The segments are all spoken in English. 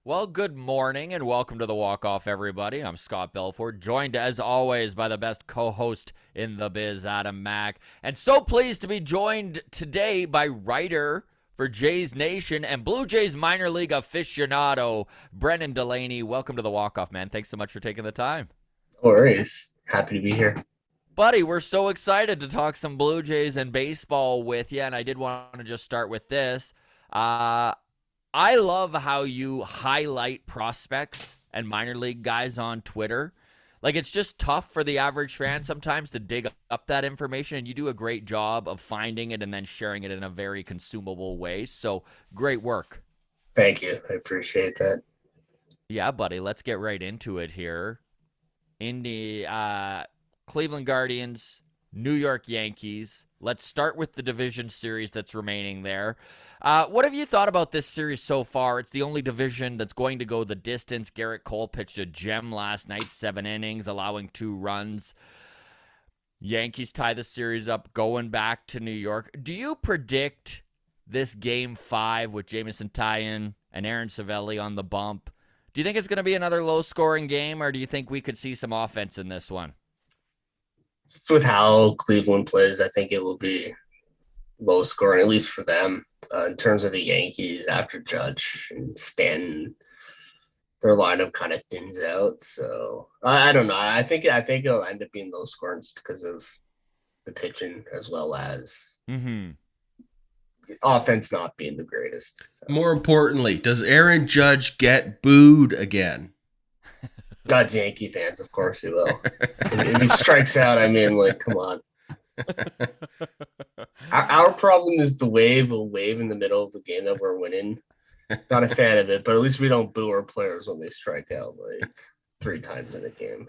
Well, good morning and welcome to the Walk-Off, everybody. I'm Scott Belford, joined as always by the best co-host in the biz, Adam Mack. And so pleased to be joined today by writer for Jays Nation and Blue Jays minor league aficionado, Brennan Delaney. Welcome to the Walk-Off, man. Thanks so much for taking the time. No worries. Happy to be here. Buddy, we're so excited to talk some Blue Jays and baseball with you, and I did want to just start with this. I love how you highlight prospects and minor league guys on Twitter. Like, it's just tough for the average fan sometimes to dig up that information, and you do a great job of finding it and then sharing it in a very consumable way. So, great work. Thank you. I appreciate that. Yeah, buddy, let's get right into it here. Cleveland Guardians, New York Yankees. Let's start with the division series that's remaining there. What have you thought about this series so far? It's the only division that's going to go the distance. Garrett Cole pitched a gem last night, 7 innings, allowing 2 runs. Yankees tie the series up, going back to New York. Do you predict this Game 5 with Jameson Taillon and Aaron Savelli on the bump? Do you think it's going to be another low-scoring game, or do you think we could see some offense in this one? Just with how Cleveland plays, I think it will be low scoring, at least for them. In terms of the Yankees, after Judge and Stanton, their lineup kind of thins out. So I don't know. I think it'll end up being low scoring just because of the pitching as well as offense not being the greatest. So. More importantly, does Aaron Judge get booed again? God's Yankee fans, of course he will. If he strikes out, I mean, like, come on. Our problem is the wave will wave in the middle of the game that we're winning. Not a fan of it, but at least we don't boo our players when they strike out like 3 times in a game.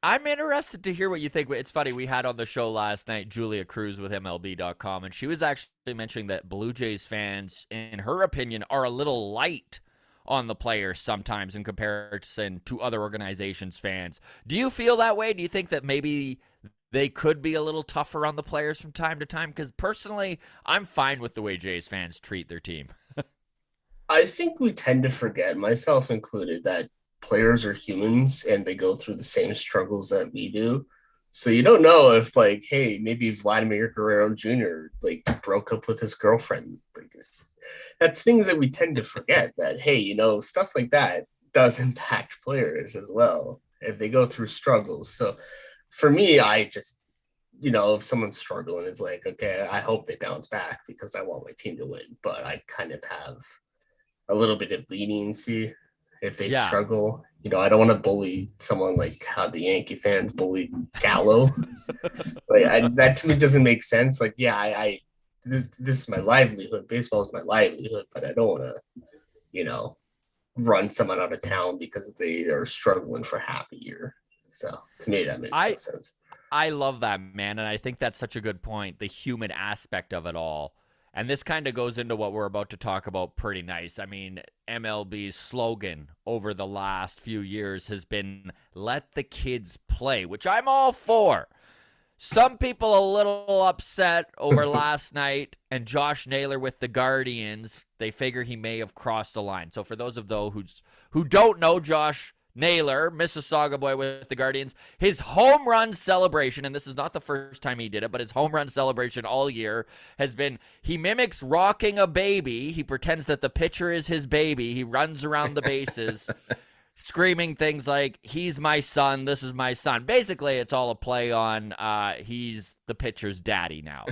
I'm interested to hear what you think. It's funny, we had on the show last night Julia Cruz with MLB.com, and she was actually mentioning that Blue Jays fans, in her opinion, are a little light on the players sometimes in comparison to other organizations' fans. Do you feel that way? Do you think that maybe they could be a little tougher on the players from time to time? Because personally, I'm fine with the way Jays fans treat their team. I think we tend to forget, myself included, that players are humans and they go through the same struggles that we do. So you don't know if, like, hey, maybe Vladimir Guerrero Jr. like broke up with his girlfriend. That's things that we tend to forget, that, hey, stuff like that does impact players as well if they go through struggles. So for me, I just, if someone's struggling, it's like, okay, I hope they bounce back because I want my team to win. But I kind of have a little bit of leniency if they struggle. I don't want to bully someone like how the Yankee fans bullied Gallo. That to me doesn't make sense. Like, yeah, this is my livelihood. Baseball is my livelihood, but I don't want to, run someone out of town because they are struggling for half a year. So to me, that makes no sense. I love that, man, and I think that's such a good point, the human aspect of it all. And this kind of goes into what we're about to talk about pretty nice. I mean, MLB's slogan over the last few years has been, let the kids play, which I'm all for. Some people a little upset over last night and Josh Naylor with the Guardians. They figure he may have crossed the line. So for those of those who don't know Josh Naylor, Mississauga boy with the Guardians, his home run celebration, and this is not the first time he did it, but his home run celebration all year has been, he mimics rocking a baby. He pretends that the pitcher is his baby. He runs around the bases. Screaming things like, he's my son, this is my son. Basically, it's all a play on he's the pitcher's daddy now.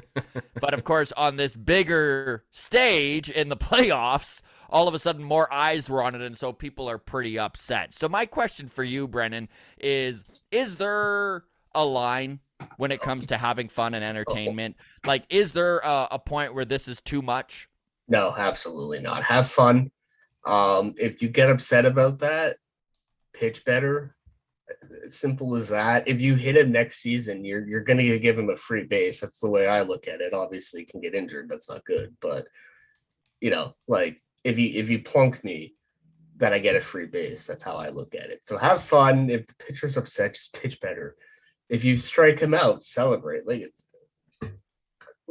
But, of course, on this bigger stage in the playoffs, all of a sudden more eyes were on it, and so people are pretty upset. So my question for you, Brennan, is there a line when it comes to having fun and entertainment? Like, is there a point where this is too much? No, absolutely not. Have fun. If you get upset about that, pitch better. Simple as that. If you hit him next season, you're going to give him a free base. That's the way I look at it. Obviously, he can get injured. That's not good. But, like, if you plunk me, then I get a free base. That's how I look at it. So have fun. If the pitcher's upset, just pitch better. If you strike him out, celebrate. Like,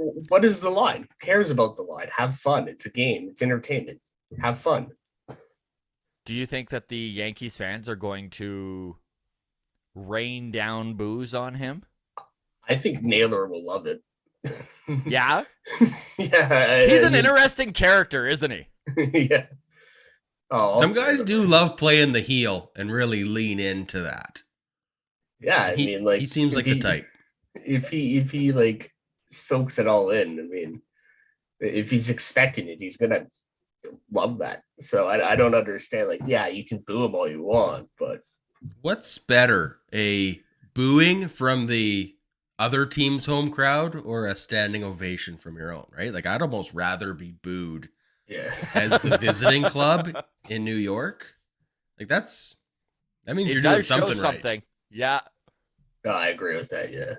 what is the line? Who cares about the line? Have fun. It's a game. It's entertainment. Have fun. Do you think that the Yankees fans are going to rain down boos on him? I think Naylor will love it. Yeah? Yeah. He's an interesting character, isn't he? Yeah. Oh, Some guys do love playing the heel and really lean into that. Yeah, I mean, like he seems like the type. If he like soaks it all in, I mean, if he's expecting it, he's gonna love that. So I don't understand. Like, yeah, you can boo him all you want, but what's better, a booing from the other team's home crowd or a standing ovation from your own? Right? Like, I'd almost rather be booed yeah, as the visiting club in New York. Like, that means you're doing something right. Yeah. No, I agree with that. Yeah,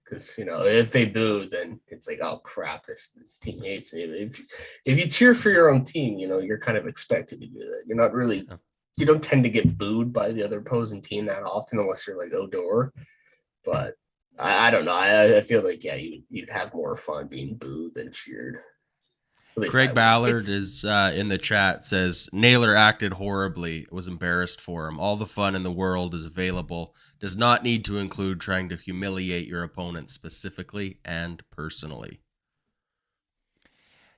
because if they boo, then it's like, oh crap, this team hates me. But if you cheer for your own team, you're kind of expected to do that. You're not really. You don't tend to get booed by the other opposing team that often, unless you're like Odor. But I don't know. I feel like you'd have more fun being booed than cheered. Craig Ballard is in the chat, says Naylor acted horribly, was embarrassed for him. All the fun in the world is available. Does not need to include trying to humiliate your opponent specifically and personally.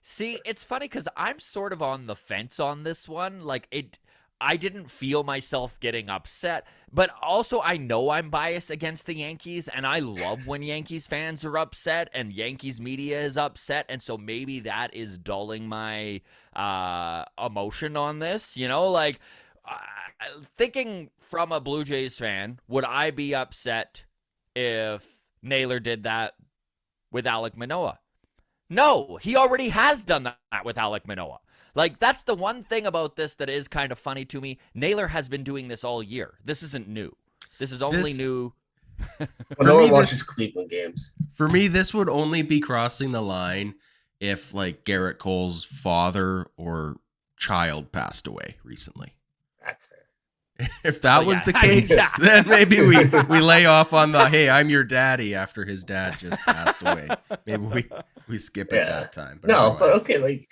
See, it's funny because I'm sort of on the fence on this one. Like, I didn't feel myself getting upset, but also I know I'm biased against the Yankees, and I love when Yankees fans are upset and Yankees media is upset, and so maybe that is dulling my emotion on this. Like, thinking from a Blue Jays fan, would I be upset if Naylor did that with Alek Manoah? No, he already has done that with Alek Manoah. Like, that's the one thing about this that is kind of funny to me. Naylor has been doing this all year. This isn't new. This is only new. No one watches Cleveland games. For me, this would only be crossing the line if, like, Garrett Cole's father or child passed away recently. That's fair. If that was the case, then maybe we lay off on the, hey, I'm your daddy after his dad just passed away. Maybe we skip it that time. But but okay, like,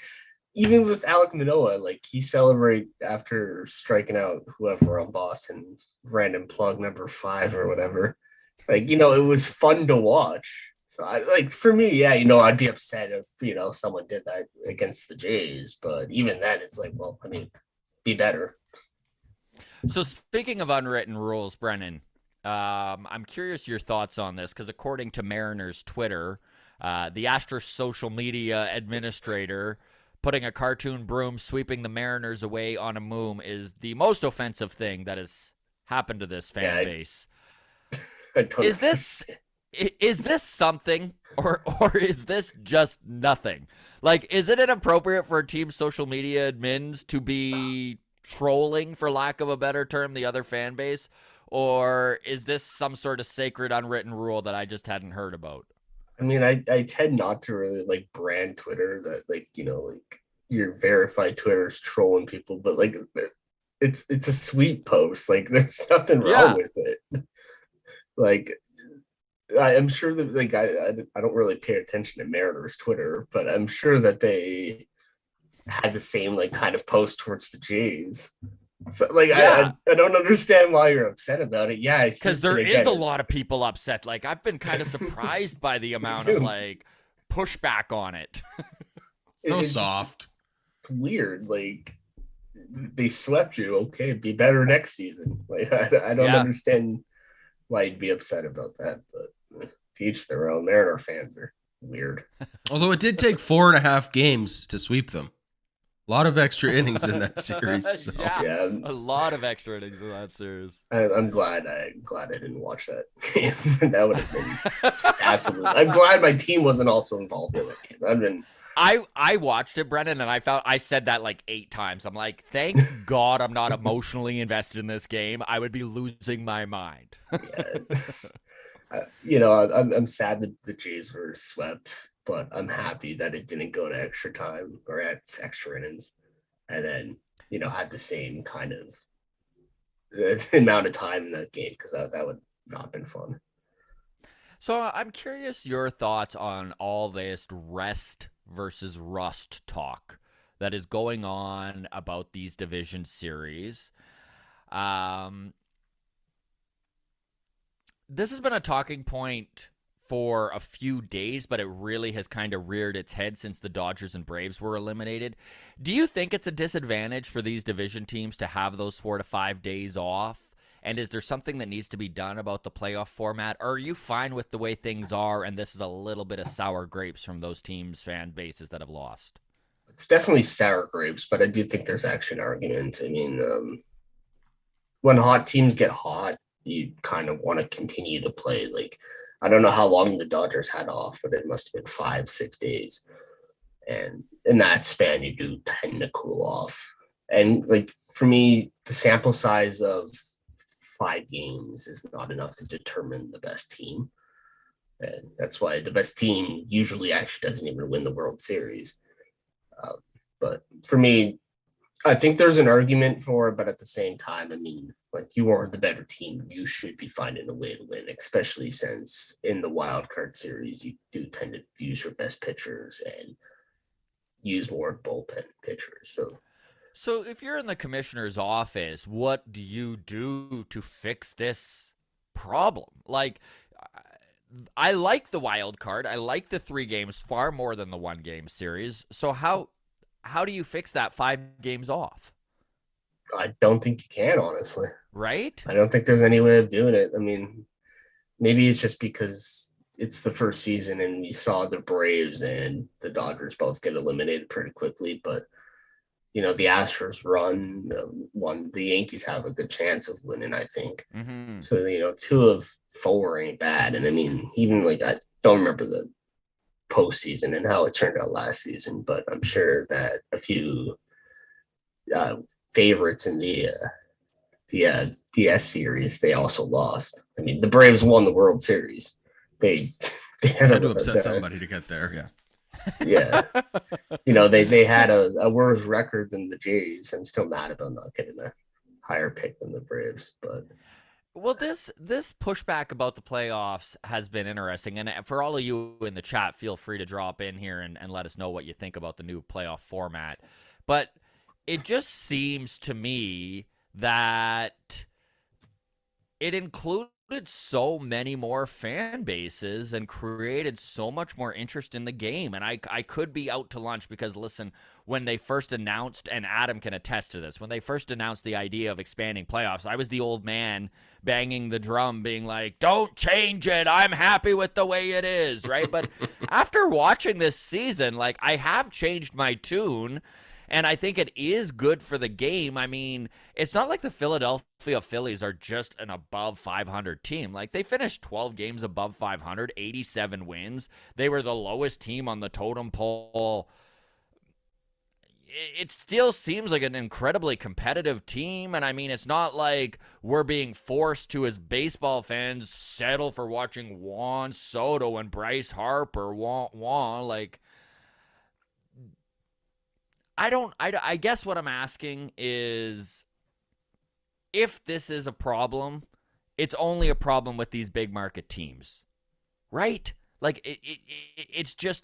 even with Alek Manoah, like, he celebrated after striking out whoever on Boston, random plug number 5 or whatever. Like, it was fun to watch. So for me, I'd be upset if, someone did that against the Jays. But even then, it's like, well, I mean, be better. So speaking of unwritten rules, Brennan, I'm curious your thoughts on this, because according to Mariners Twitter, the Astros social media administrator putting a cartoon broom sweeping the Mariners away on a moon is the most offensive thing that has happened to this fan base. Is this something, or is this just nothing? Like, is it inappropriate for a team's social media admins to be trolling, for lack of a better term, the other fan base? Or is this some sort of sacred unwritten rule that I just hadn't heard about? I mean, I tend not to really like brand Twitter that, like, like your verified Twitter is trolling people, but like it's a sweet post. Like, there's nothing wrong with it. Like, I'm sure that, like, I don't really pay attention to Mariners Twitter, but I'm sure that they had the same, like, kind of post towards the Jays. So, like, I don't understand why you're upset about it. Yeah, because there is a lot of people upset. Like, I've been kind of surprised by the amount of, like, pushback on it. It's soft. Weird. Like, they swept you. Okay, be better next season. Like, I don't understand why you'd be upset about that, but to each their own. Mariner fans are weird. Although it did take 4.5 games to sweep them. A lot of extra innings in that series. So. Yeah, a lot of extra innings in that series. I'm glad I didn't watch that game. That would have been absolutely. I'm glad my team wasn't also involved in that game. I watched it, Brennan, and I said that like 8 times. I'm like, thank God I'm not emotionally invested in this game. I would be losing my mind. I'm sad that the Jays were swept, but I'm happy that it didn't go to extra time or at extra innings, and then had the same kind of amount of time in that game, because that would not have been fun. So I'm curious your thoughts on all this rest versus rust talk that is going on about these division series. This has been a talking point for a few days, but it really has kind of reared its head since the Dodgers and Braves were eliminated. Do you think it's a disadvantage for these division teams to have those 4 to 5 days off? And is there something that needs to be done about the playoff format? Or are you fine with the way things are, and this is a little bit of sour grapes from those teams' fan bases that have lost? It's definitely sour grapes, but I do think there's actually an argument. I mean, when hot teams get hot, you kind of want to continue to play. Like, I don't know how long the Dodgers had off, but it must have been 5-6 days. And in that span, you do tend to cool off. And like for me, the sample size of 5 games is not enough to determine the best team. And that's why the best team usually actually doesn't even win the World Series. But for me, I think there's an argument for it, but at the same time, I mean, like you are the better team. You should be finding a way to win, especially since in the wild card series, you do tend to use your best pitchers and use more bullpen pitchers. So if you're in the commissioner's office, what do you do to fix this problem? Like, I like the wild card. I like the 3 games far more than the 1 game series. So how do you fix that 5 games off? I don't think you can, honestly. Right? I don't think there's any way of doing it. I mean, maybe it's just because it's the first season and we saw the Braves and the Dodgers both get eliminated pretty quickly. But, you know, the Astros run one, the Yankees have a good chance of winning, I think. Mm-hmm. So, you know, 2 of 4 ain't bad. And I mean, even like, I don't remember the postseason and how it turned out last season, but I'm sure that a few favorites in the DS series, they also lost. I mean, the Braves won the World Series. They had to upset somebody to get there. Yeah. You know, they had a worse record than the Jays. I'm still mad about not getting a higher pick than the Braves, but well, this pushback about the playoffs has been interesting. And for all of you in the chat, feel free to drop in here and let us know what you think about the new playoff format. But it just seems to me that it included so many more fan bases and created so much more interest in the game. And I could be out to lunch because, listen, when they first announced, and Adam can attest to this, when they first announced the idea of expanding playoffs, I was the old man banging the drum being like, don't change it. I'm happy with the way it is, right? But after watching this season, like, I have changed my tune. And I think it is good for the game. I mean, it's not like the Philadelphia Phillies are just an above 500 team. Like, they finished 12 games above 500, 87 wins. They were the lowest team on the totem pole. It still seems like an incredibly competitive team. And I mean, it's not like we're being forced to, as baseball fans, settle for watching Juan Soto and Bryce Harper. Like, I guess what I'm asking is, if this is a problem, it's only a problem with these big market teams, right? Like, it's just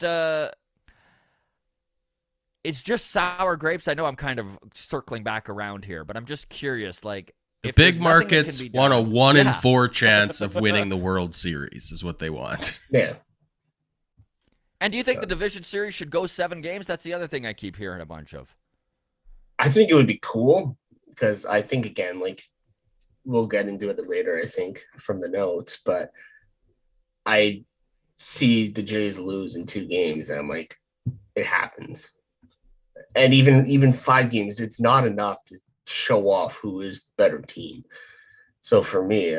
sour grapes. I know I'm kind of circling back around here, but I'm just curious, like, the big markets want a 1 in 4 chance of winning the World Series is what they want. Yeah. And do you think the division series should go 7 games? That's the other thing I keep hearing a bunch of. I think it would be cool because I think, again, like, we'll get into it later, I think, from the notes, but I see the Jays lose in 2 games and I'm like, it happens. And even 5 games, it's not enough to show off who is the better team. So for me,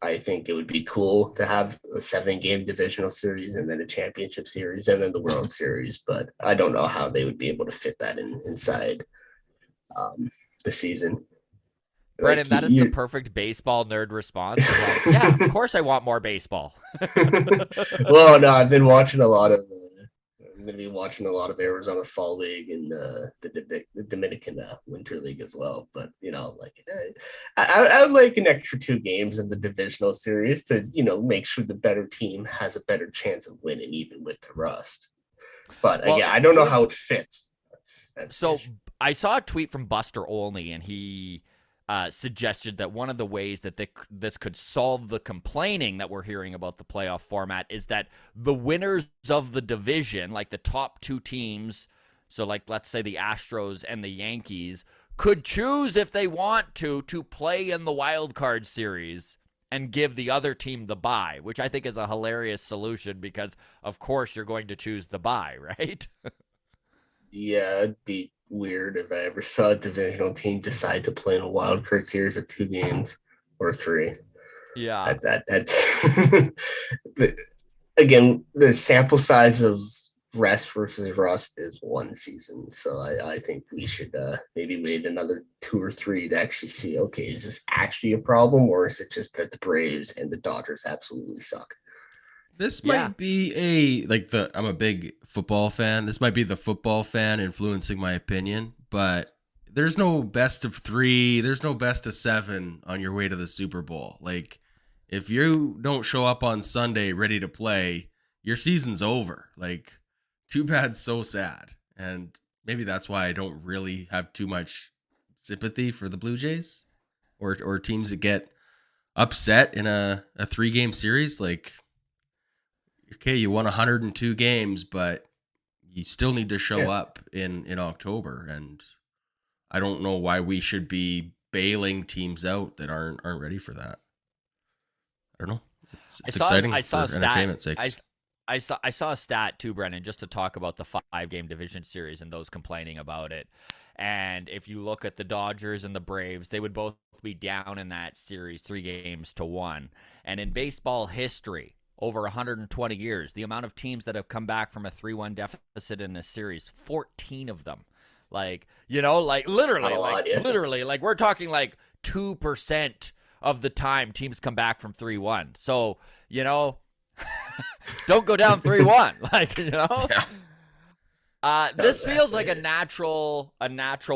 I think it would be cool to have a 7-game divisional series and then a championship series and then the World Series. But I don't know how they would be able to fit that inside the season. Brennan, that is the perfect baseball nerd response. Like, yeah, of course I want more baseball. Well, no, I've been watching a lot of I'm going to be watching a lot of Arizona Fall League and the Dominican Winter League as well. But, you know, like, I would like an extra 2 games in the divisional series to, you know, make sure the better team has a better chance of winning, even with the rust. But, again, I don't know how it fits. That's So fish. I saw a tweet from Buster Olney, and he suggested that one of the ways that this could solve the complaining that we're hearing about the playoff format is that the winners of the division, like the top two teams, so like let's say the Astros and the Yankees, could choose if they want to play in the wild card series and give the other team the bye, which I think is a hilarious solution because, of course, you're going to choose the bye, right? Yeah, it'd be weird if I ever saw a divisional team decide to play in a wild card series of 2 games or 3. Yeah. That's again, the sample size of rest versus rust is 1 season, so I think we should maybe wait another 2 or 3 to actually see, okay, is this actually a problem, or is it just that the Braves and the Dodgers absolutely suck? This Yeah. might be I'm a big football fan. This might be the football fan influencing my opinion, but there's no best of 3, there's no best of 7 on your way to the Super Bowl. Like, if you don't show up on Sunday ready to play, your season's over. Like, too bad, so sad. And maybe that's why I don't really have too much sympathy for the Blue Jays or teams that get upset in a 3-game series. Like, okay, you won 102 games, but you still need to show up in October. And I don't know why we should be bailing teams out that aren't ready for that. I don't know. It's exciting for entertainment's sake. I saw a stat too, Brennan, just to talk about the 5-game division series and those complaining about it. And if you look at the Dodgers and the Braves, they would both be down in that series 3-1. And in baseball history, over 120 years, the amount of teams that have come back from a 3-1 deficit in a series, 14 of them. Like, literally, like we're talking like 2% of the time teams come back from 3-1. So, don't go down 3-1. Like, this feels like a natural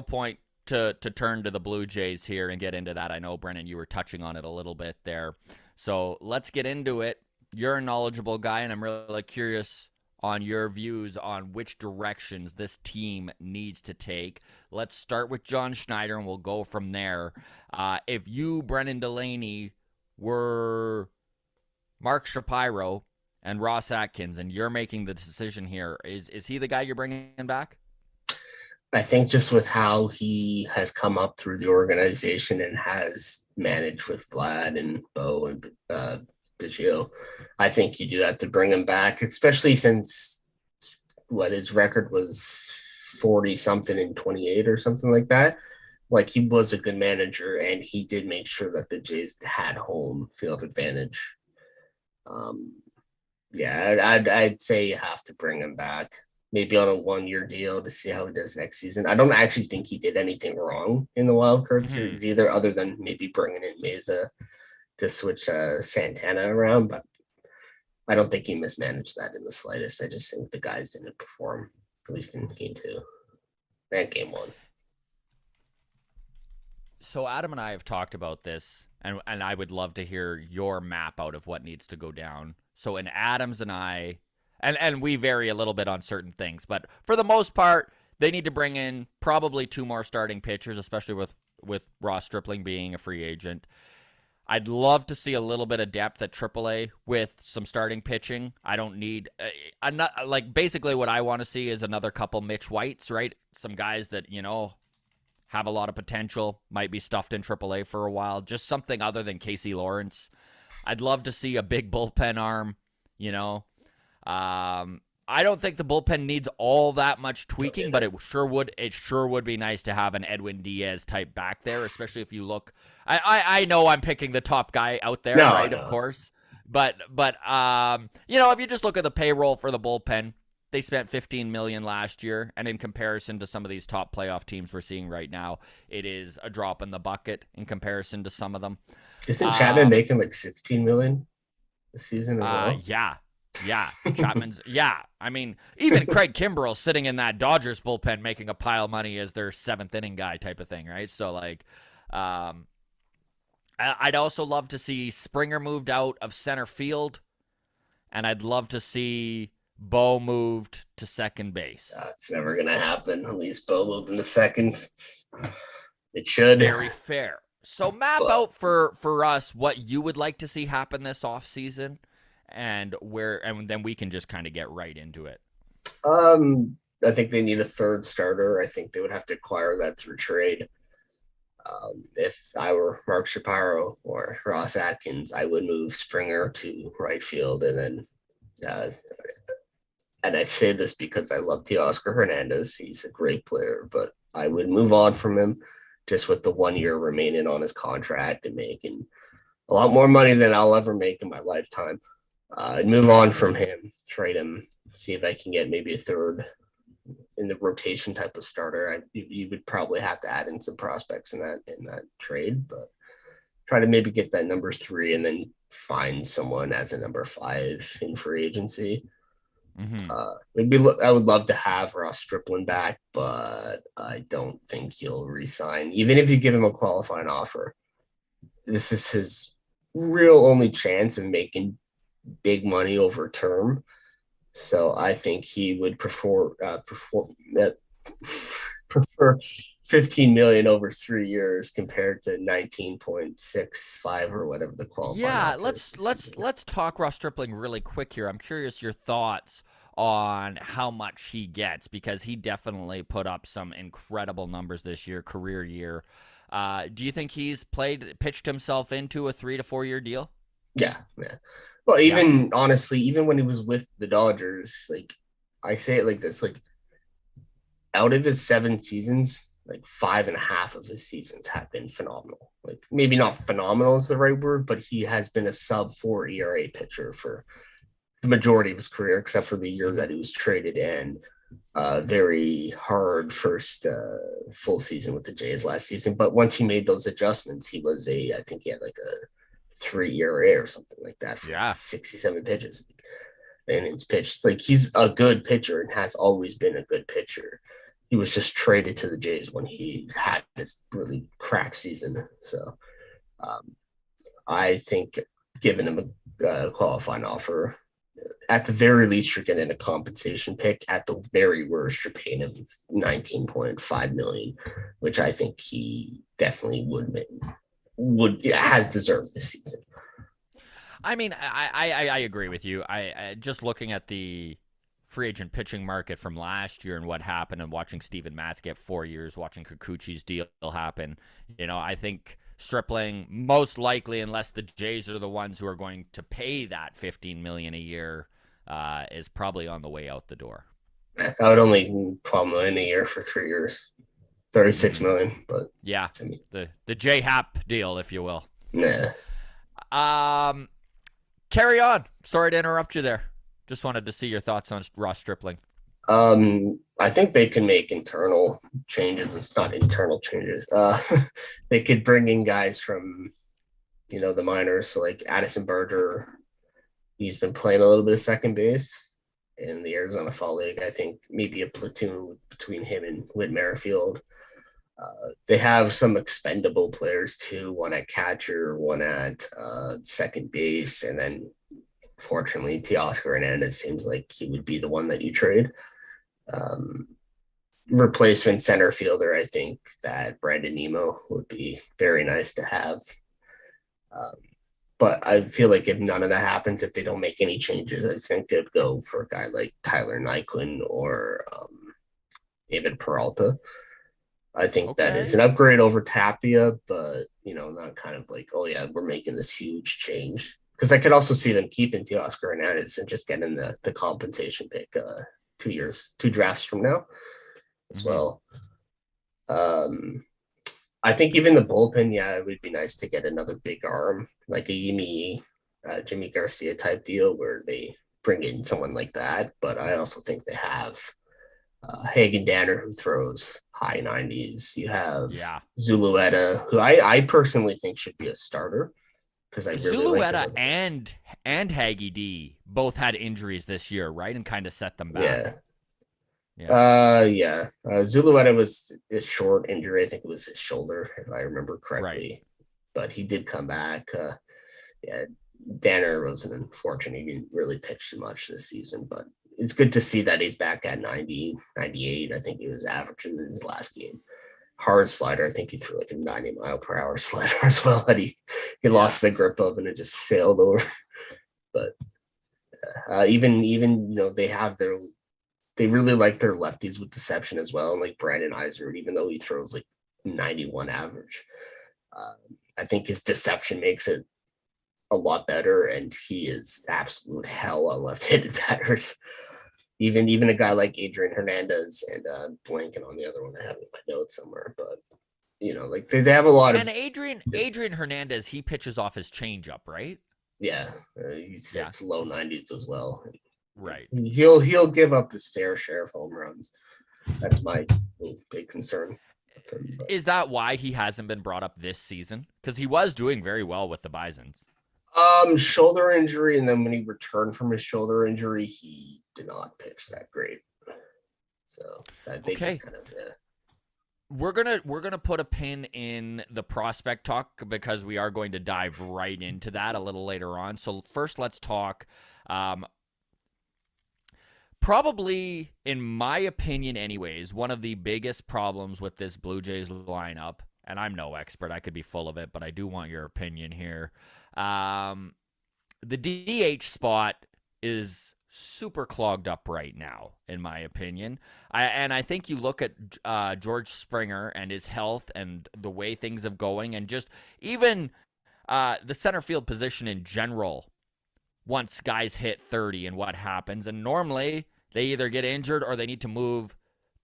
point to turn to the Blue Jays here and get into that. I know, Brennan, you were touching on it a little bit there. So let's get into it. You're a knowledgeable guy, and I'm really curious on your views on which directions this team needs to take. Let's start with John Schneider, and we'll go from there. If you, Brennan Delaney, were Mark Shapiro and Ross Atkins, and you're making the decision here, is he the guy you're bringing back? I think just with how he has come up through the organization and has managed with Vlad and Bo and Biggio, I think you do have to bring him back, especially since his record was 40 something and 28 or something like that. Like, he was a good manager, and he did make sure that the Jays had home field advantage. I'd say you have to bring him back, maybe on a 1-year deal to see how he does next season. I don't actually think he did anything wrong in the wild card series either, other than maybe bringing in Meza to switch Santana around, but I don't think he mismanaged that in the slightest. I just think the guys didn't perform, at least in game 2 and game 1. So Adam and I have talked about this, and I would love to hear your map out of what needs to go down. So in Adams and I, and we vary a little bit on certain things, but for the most part, they need to bring in probably 2 more starting pitchers, especially with Ross Stripling being a free agent. I'd love to see a little bit of depth at AAA with some starting pitching. I don't need basically what I want to see is another couple Mitch Whites, right? Some guys that, have a lot of potential, might be stuffed in AAA for a while. Just something other than Casey Lawrence. I'd love to see a big bullpen arm, I don't think the bullpen needs all that much tweaking, but it sure would be nice to have an Edwin Diaz type back there, especially if you look. I know I'm picking the top guy out there, right? Of course, but if you just look at the payroll for the bullpen, they spent $15 million last year, and in comparison to some of these top playoff teams we're seeing right now, it is a drop in the bucket in comparison to some of them. Isn't Chapman making like $16 million this season as well? Yeah, Chapman's. Yeah, I mean, even Craig Kimbrell sitting in that Dodgers bullpen making a pile of money as their 7th inning guy type of thing, right? So, I'd also love to see Springer moved out of center field, and I'd love to see Bo moved to second base. It's never going to happen. At least Bo moved in the second. It should. Very fair. So map out for us what you would like to see happen this offseason and then we can just kind of get right into it. I think they need a third starter. I think they would have to acquire that through trade. If I were Mark Shapiro or Ross Atkins, I would move Springer to right field, and then and I say this because I love Teoscar Hernandez. He's a great player, but I would move on from him just with the 1 year remaining on his contract and making a lot more money than I'll ever make in my lifetime. I'd move on from him, trade him, see if I can get maybe a third in the rotation type of starter. You would probably have to add in some prospects in that trade, but try to maybe get that number 3 and then find someone as a number 5 in free agency. I would love to have Ross Stripling back, but I don't think he'll resign. Even if you give him a qualifying offer, this is his real only chance of making big money over term. So I think he would prefer 15 million over 3 years compared to 19.65 or whatever the qualifying. Yeah, let's talk Ross Stripling really quick here. I'm curious your thoughts on how much he gets, because he definitely put up some incredible numbers this year, career year. Do you think he's pitched himself into a 3 to 4 year deal? Yeah. Well, honestly, even when he was with the Dodgers, like I say it like this, like out of his 7 seasons, like 5.5 of his seasons have been phenomenal. Like maybe not phenomenal is the right word, but he has been a sub-4 ERA pitcher for the majority of his career, except for the year that he was traded in. Very hard first full season with the Jays last season. But once he made those adjustments, I think he had like a 3 ERA or something like that for 67 pitches. And it's pitched. Like he's a good pitcher and has always been a good pitcher. He was just traded to the Jays when he had this really crap season. So I think giving him a qualifying offer, at the very least, you're getting a compensation pick. At the very worst, you're paying him $19.5 million, which I think he definitely has deserved this season. I mean, I agree with you. I just looking at the free agent pitching market from last year and what happened, and watching Steven Matz get 4 years, watching Kikuchi's deal happen. I think Stripling, most likely, unless the Jays are the ones who are going to pay that $15 million a year, is probably on the way out the door. I would only $12 million a year for 3 years, $36 million. But yeah, the J Happ deal, if you will. Nah. Carry on. Sorry to interrupt you there. Just wanted to see your thoughts on Ross Stripling. I think they can make internal changes. It's not internal changes. They could bring in guys from, the minors. So like Addison Berger, he's been playing a little bit of second base in the Arizona Fall League. I think maybe a platoon between him and Whit Merrifield. They have some expendable players too, one at catcher, one at second base, and then fortunately Teoscar Hernandez seems like he would be the one that you trade. Replacement center fielder, I think that Brandon Nemo would be very nice to have. But I feel like if none of that happens, if they don't make any changes, I think they'd go for a guy like Tyler Nyquin or David Peralta. I think that is an upgrade over Tapia, but, not kind of like, oh, yeah, we're making this huge change. Because I could also see them keeping Teoscar Hernandez and just getting the compensation pick 2 drafts from now as well. I think even the bullpen, it would be nice to get another big arm, like a Jimmy Garcia type deal where they bring in someone like that. But I also think they have Hagen Danner, who throws high 90s. You have Zulueta, who I personally think should be a starter. Because I really Zulueta and Haggy D both had injuries this year, right? And kind of set them back. Zulueta was a short injury. I think it was his shoulder, if I remember correctly. Right. But he did come back. Danner was an unfortunate. He didn't really pitch too much this season, but it's good to see that he's back at 90, 98. I think he was averaging in his last game. Hard slider. I think he threw like a 90-mile-per-hour slider as well that he lost the grip of and it just sailed over. But even they really like their lefties with deception as well. And like Brandon Eisert, even though he throws like 91 average, I think his deception makes it a lot better. And he is absolute hell on left-handed batters. Even a guy like Adrian Hernandez and blanking on the other one I have in my notes somewhere, but like they have a lot of. And Adrian Hernandez, he pitches off his changeup, right? Yeah, it's low 90s as well. Right. He'll give up his fair share of home runs. That's my big concern. Is that why he hasn't been brought up this season? Because he was doing very well with the Bisons. Shoulder injury, and then when he returned from his shoulder injury, he did not pitch that great. So that they just kind of We're gonna put a pin in the prospect talk because we are going to dive right into that a little later on. So first, let's talk. Probably, in my opinion, anyways, one of the biggest problems with this Blue Jays lineup, and I'm no expert, I could be full of it, but I do want your opinion here. The DH spot is super clogged up right now, in my opinion. I think you look at George Springer and his health and the way things are going, and just even the center field position in general. Once guys hit 30 and what happens, and normally they either get injured or they need to move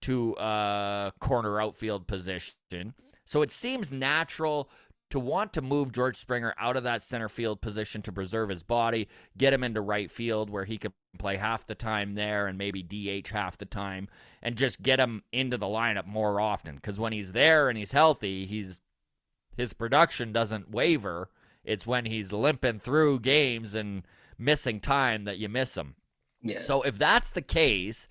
to a corner outfield position. So it seems natural to want to move George Springer out of that center field position to preserve his body, get him into right field where he could play half the time there and maybe DH half the time, and just get him into the lineup more often. Because when he's there and he's healthy, his production doesn't waver. It's when he's limping through games and missing time that you miss him. Yeah. So if that's the case,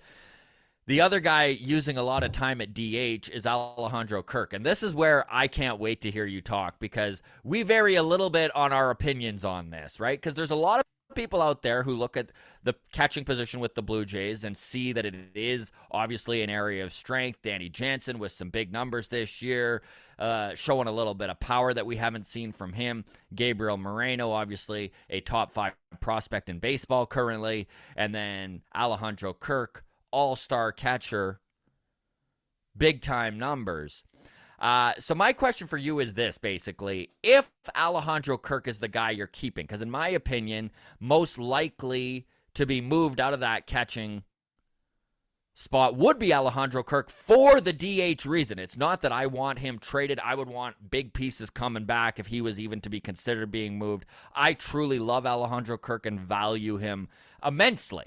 the other guy using a lot of time at DH is Alejandro Kirk. And this is where I can't wait to hear you talk, because we vary a little bit on our opinions on this, right? Because there's a lot of people out there who look at the catching position with the Blue Jays and see that it is obviously an area of strength. Danny Jansen with some big numbers this year, showing a little bit of power that we haven't seen from him. Gabriel Moreno, obviously a top 5 prospect in baseball currently. And then Alejandro Kirk, all-star catcher, big-time numbers. So my question for you is this, basically. If Alejandro Kirk is the guy you're keeping, because in my opinion, most likely to be moved out of that catching spot would be Alejandro Kirk for the DH reason. It's not that I want him traded. I would want big pieces coming back if he was even to be considered being moved. I truly love Alejandro Kirk and value him immensely.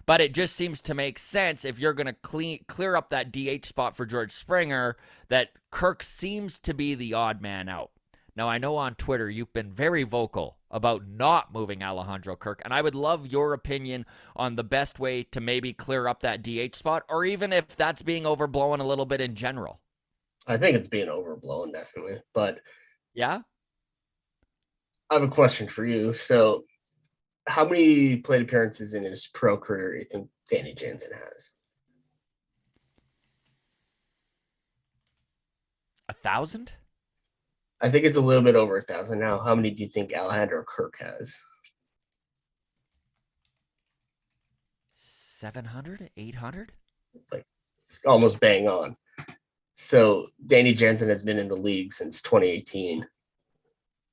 But it just seems to make sense if you're going to clear up that DH spot for George Springer, that Kirk seems to be the odd man out. Now, I know on Twitter you've been very vocal about not moving Alejandro Kirk, and I would love your opinion on the best way to maybe clear up that DH spot, or even if that's being overblown a little bit in general. I think it's being overblown, definitely. But yeah, I have a question for you. So, how many plate appearances in his pro career do you think Danny Jansen has? 1,000? I think it's a little bit over 1,000 now. How many do you think Alejandro Kirk has? 700? 800? It's like almost bang on. So Danny Jansen has been in the league since 2018,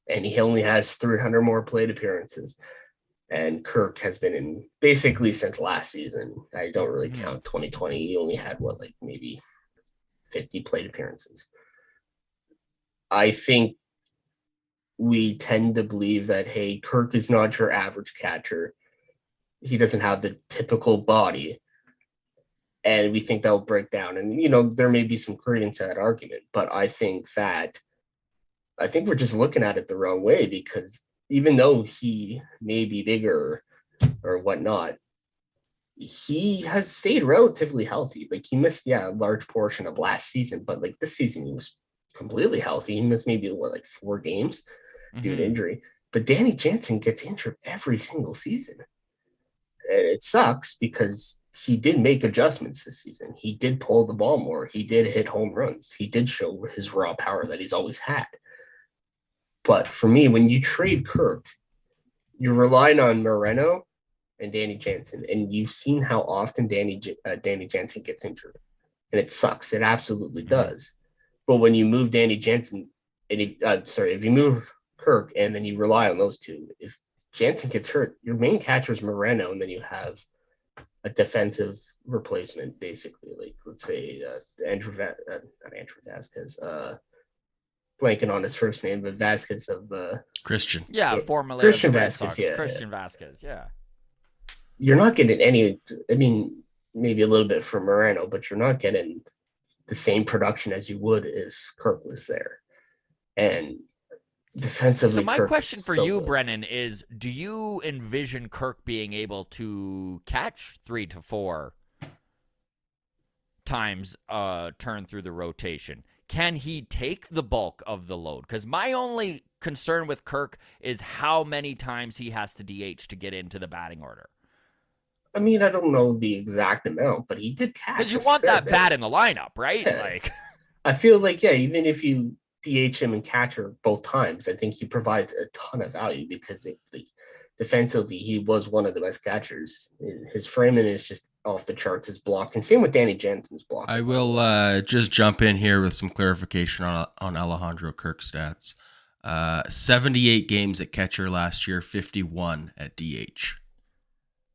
and he only has 300 more plate appearances. And Kirk has been in basically since last season. I don't really count 2020. He only had maybe 50 plate appearances. I think we tend to believe that, hey, Kirk is not your average catcher. He doesn't have the typical body. And we think that will break down. And, there may be some credence to that argument. But I think we're just looking at it the wrong way, because even though he may be bigger or whatnot, he has stayed relatively healthy. Like, he missed, a large portion of last season, but like this season he was completely healthy. He missed maybe 4 games due to injury. But Danny Jansen gets injured every single season. And it sucks because he did make adjustments this season. He did pull the ball more. He did hit home runs. He did show his raw power that he's always had. But for me, when you trade Kirk, you're relying on Moreno and Danny Jansen, and you've seen how often Danny Jansen gets injured, and it sucks. It absolutely does. But when you move Danny Jansen, and if you move Kirk and then you rely on those two, if Jansen gets hurt, your main catcher is Moreno, and then you have a defensive replacement, basically. Like, let's say not Andrew Vasquez, blanking on his first name, but Vasquez of Christian. Yeah, formerly Christian Vasquez. Yeah, Christian Vasquez. Yeah. You're not getting any. I mean, maybe a little bit from Moreno, but you're not getting the same production as you would if Kirk was there. And defensively, so my Kirk question for so you, good. Brennan, is: do you envision Kirk being able to catch 3 to 4 times turn through the rotation? Can he take the bulk of the load? Because my only concern with Kirk is how many times he has to DH to get into the batting order. I mean, I don't know the exact amount, but he did catch. Because you want that bat in the lineup, right? Yeah. Like, I feel like, yeah, even if you DH him and catcher both times, I think he provides a ton of value because defensively, he was one of the best catchers. His framing is just off the charts, his block, and same with Danny Jansen's block. I will just jump in here with some clarification on Alejandro Kirk's stats. 78 games at catcher last year, 51 at DH.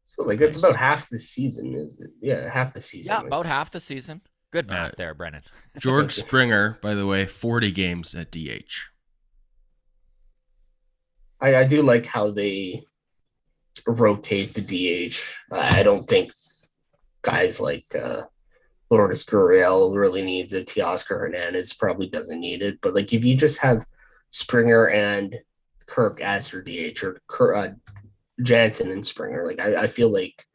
So, like, that's about half the season, is it? Yeah, half the season. Yeah, about half the season. Good math there, Brennan. George Springer, by the way, 40 games at DH. I do like how they rotate the DH. I don't think guys like Lourdes Gurriel really needs it. Teoscar Hernandez probably doesn't need it. But, like, if you just have Springer and Kirk as your DH or Jansen and Springer, like, I feel like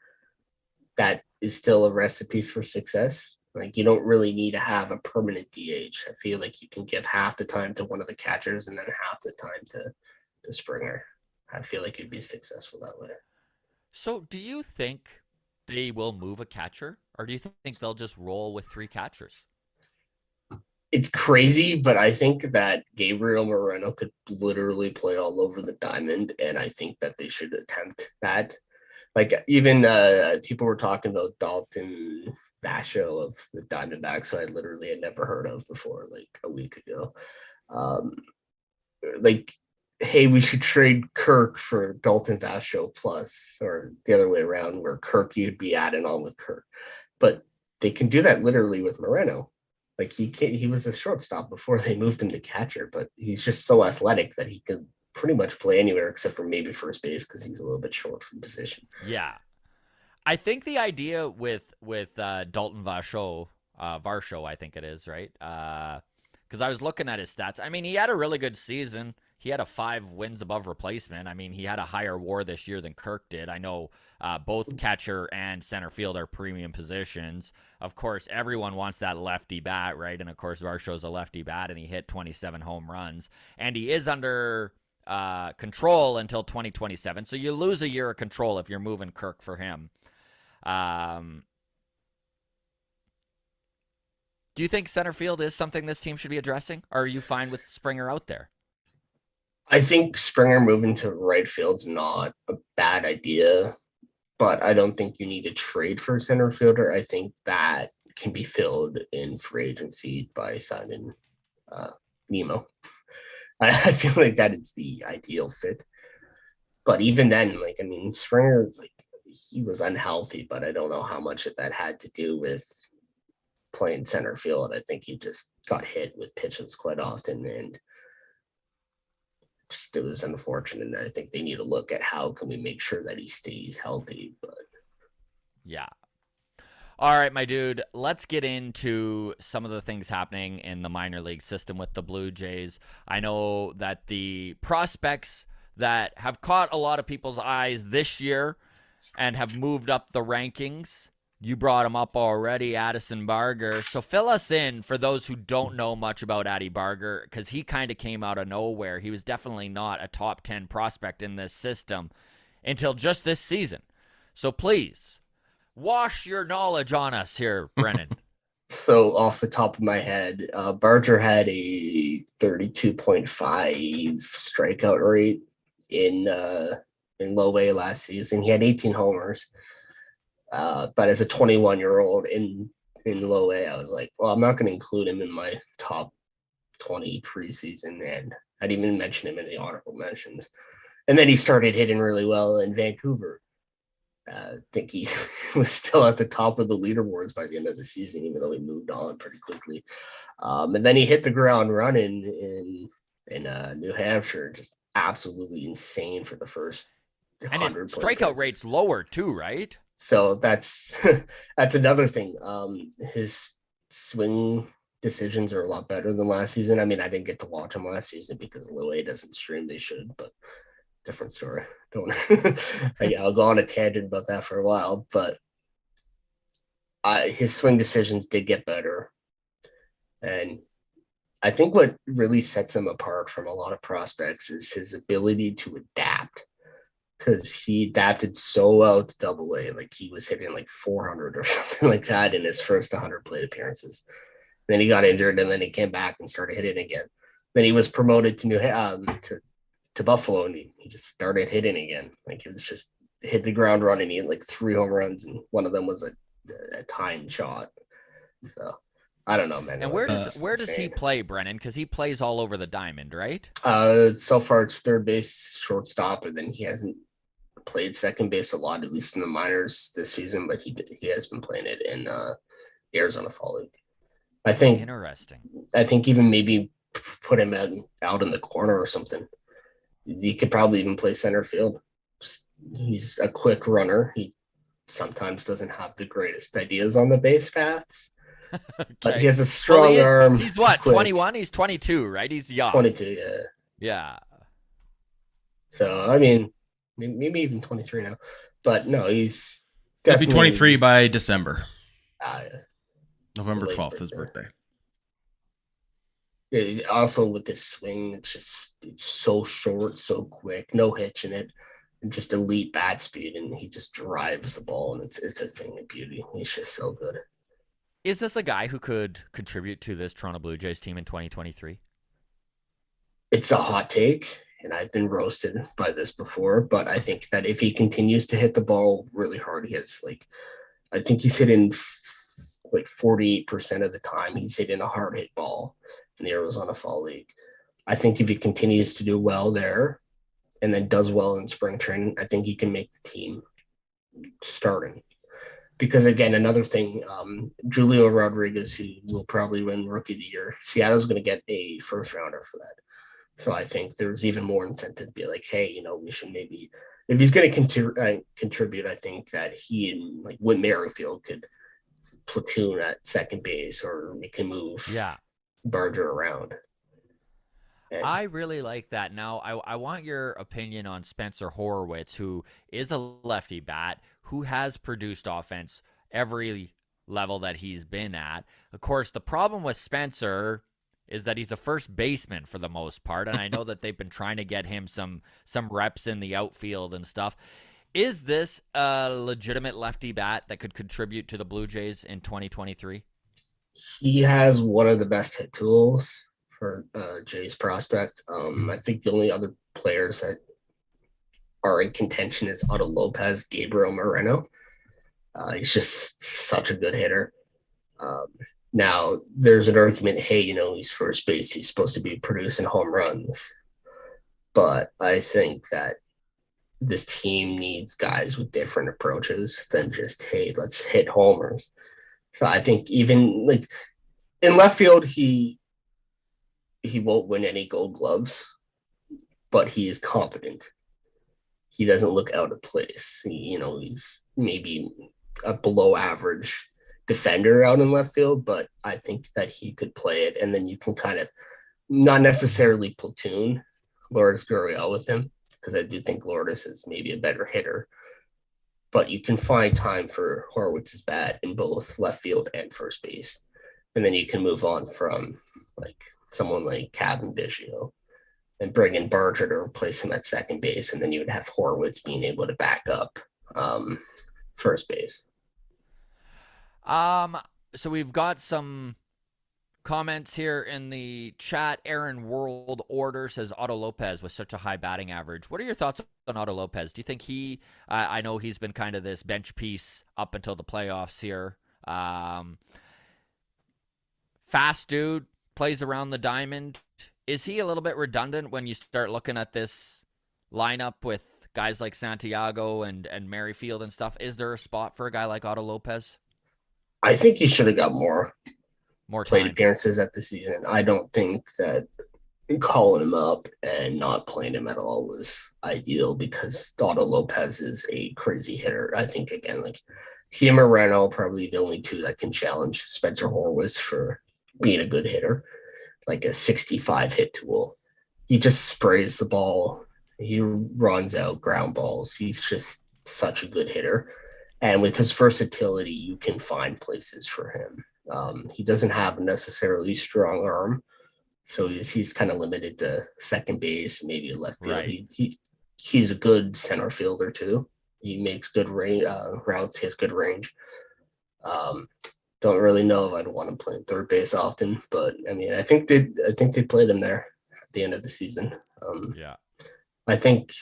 that is still a recipe for success. Like, you don't really need to have a permanent DH. I feel like you can give half the time to one of the catchers and then half the time to Springer. I feel like you'd be successful that way. So do you think they will move a catcher, or do you think they'll just roll with 3 catchers? It's crazy, but I think that Gabriel Moreno could literally play all over the diamond, and I think that they should attempt that. Like, even people were talking about Dalton Varsho of the Diamondbacks, who I literally had never heard of before, like a week ago. Like, hey, we should trade Kirk for Dalton Varsho plus, or the other way around, where Kirk, you'd be adding on with Kirk. But they can do that literally with Moreno. Like, he was a shortstop before they moved him to catcher, but he's just so athletic that he could pretty much play anywhere except for maybe first base because he's a little bit short from position. Yeah. I think the idea with Dalton Varsho, I think it is, right? Because I was looking at his stats. I mean, he had a really good season. He had a 5 wins above replacement. I mean, he had a higher WAR this year than Kirk did. I know both catcher and center field are premium positions. Of course, everyone wants that lefty bat, right? And of course, Varsho's a lefty bat, and he hit 27 home runs. And he is under control until 2027. So you lose a year of control if you're moving Kirk for him. Do you think center field is something this team should be addressing? Or are you fine with Springer out there? I think Springer moving to right field's not a bad idea, but I don't think you need to trade for a center fielder. I think that can be filled in free agency by signing Nemo. I feel like that is the ideal fit. But even then, like, I mean, Springer, like, he was unhealthy, but I don't know how much of that had to do with playing center field. I think he just got hit with pitches quite often, and it was unfortunate. I think they need to look at how can we make sure that he stays healthy. But yeah. All right, my dude, let's get into some of the things happening in the minor league system with the Blue Jays. I know that the prospects that have caught a lot of people's eyes this year and have moved up the rankings, you brought them up already, Addison Barger. So fill us in for those who don't know much about Addie Barger, because he kind of came out of nowhere. He was definitely not a top 10 prospect in this system until just this season. So please, wash your knowledge on us here, Brennan. So off the top of my head, Barger had a 32.5 strikeout rate in low A last season. He had 18 homers. But as a 21-year-old in low A, I was like, well, I'm not going to include him in my top 20 preseason, and I didn't even mention him in the honorable mentions. And then he started hitting really well in Vancouver. I think he was still at the top of the leaderboards by the end of the season, even though he moved on pretty quickly. And then he hit the ground running in New Hampshire, just absolutely insane for the first. And his strikeout rate's lower too, right? So that's another thing. His swing decisions are a lot better than last season. I mean, I didn't get to watch him last season because Low A doesn't stream. They should, but different story. Don't. I'll go on a tangent about that for a while, but his swing decisions did get better, and I think what really sets him apart from a lot of prospects is his ability to adapt. Because he adapted so well to Double A, like he was hitting like 400 or something like that in his first 100 plate appearances. Then he got injured, and then he came back and started hitting again. Then he was promoted to to Buffalo, and he just started hitting again. Like he was just hit the ground running. He had like 3 home runs, and one of them was a timed shot. So I don't know, man. And where does he play, Brennan? Because he plays all over the diamond, right? So far it's third base, shortstop, and then he hasn't played second base a lot, at least in the minors this season, but he has been playing it in Arizona Fall League. I think interesting. I think even maybe put him out in the corner or something. He could probably even play center field. He's a quick runner. He sometimes doesn't have the greatest ideas on the base paths, okay. But he has a strong arm. He's what, 21? He's 22, right? He's young. 22, yeah. Yeah. So, I mean, maybe even 23 now. But no, he's definitely... He'll be 23 by December. Yeah. November 12th, his birthday. Yeah, also with this swing, it's so short, so quick, no hitch in it, and just elite bat speed, and he just drives the ball, and it's a thing of beauty. He's just so good. Is this a guy who could contribute to this Toronto Blue Jays team in 2023? It's a hot take, and I've been roasted by this before, but I think that if he continues to hit the ball really hard, I think he's hitting like 48% of the time he's hitting a hard hit ball in the Arizona Fall League. I think if he continues to do well there and then does well in spring training, I think he can make the team starting. Because again, another thing, Julio Rodriguez, who will probably win Rookie of the Year, Seattle's going to get a first rounder for that. So I think there's even more incentive to be like, hey, we should maybe, if he's going to contribute, I think that he and like Whit Merrifield could platoon at second base, or we can move Barger around. And I really like that. Now, I want your opinion on Spencer Horwitz, who is a lefty bat, who has produced offense every level that he's been at. Of course, the problem with Spencer is that he's a first baseman for the most part, and I know that they've been trying to get him some reps in the outfield and stuff. Is this a legitimate lefty bat that could contribute to the Blue Jays in 2023? He has one of the best hit tools for Jays prospect. I think the only other players that are in contention is Otto Lopez, Gabriel Moreno. He's just such a good hitter. Now, there's an argument, hey, he's first base. He's supposed to be producing home runs. But I think that this team needs guys with different approaches than just, hey, let's hit homers. So I think even like in left field, he won't win any Gold Gloves, but he is competent. He doesn't look out of place. He's maybe a below average defender out in left field, but I think that he could play it. And then you can kind of not necessarily platoon Lourdes Gurriel with him, because I do think Lourdes is maybe a better hitter, but you can find time for Horwitz's bat in both left field and first base. And then you can move on from like someone like Cabin Biggio and bring in Barger to replace him at second base. And then you would have Horwitz being able to back up first base. So we've got some comments here in the chat. Aaron World Order says Otto Lopez with such a high batting average. What are your thoughts on Otto Lopez? Do you think he? I know he's been kind of this bench piece up until the playoffs here. Fast dude, plays around the diamond. Is he a little bit redundant when you start looking at this lineup with guys like Santiago and Merrifield and stuff? Is there a spot for a guy like Otto Lopez? I think he should have got more plate time. appearances at the season. I don't think that calling him up and not playing him at all was ideal because Otto Lopez is a crazy hitter. I think, again, like he and Moreno probably the only two that can challenge Spencer Horwitz for being a good hitter, like a 65 hit tool. He just sprays the ball. He runs out ground balls. He's just such a good hitter. And with his versatility, you can find places for him. He doesn't have a necessarily strong arm, so he's kind of limited to second base, maybe left field. Right. He's a good center fielder too. He makes good routes. He has good range. Don't really know if I'd want him playing third base often, but I mean, I think they played him there at the end of the season. Yeah, I think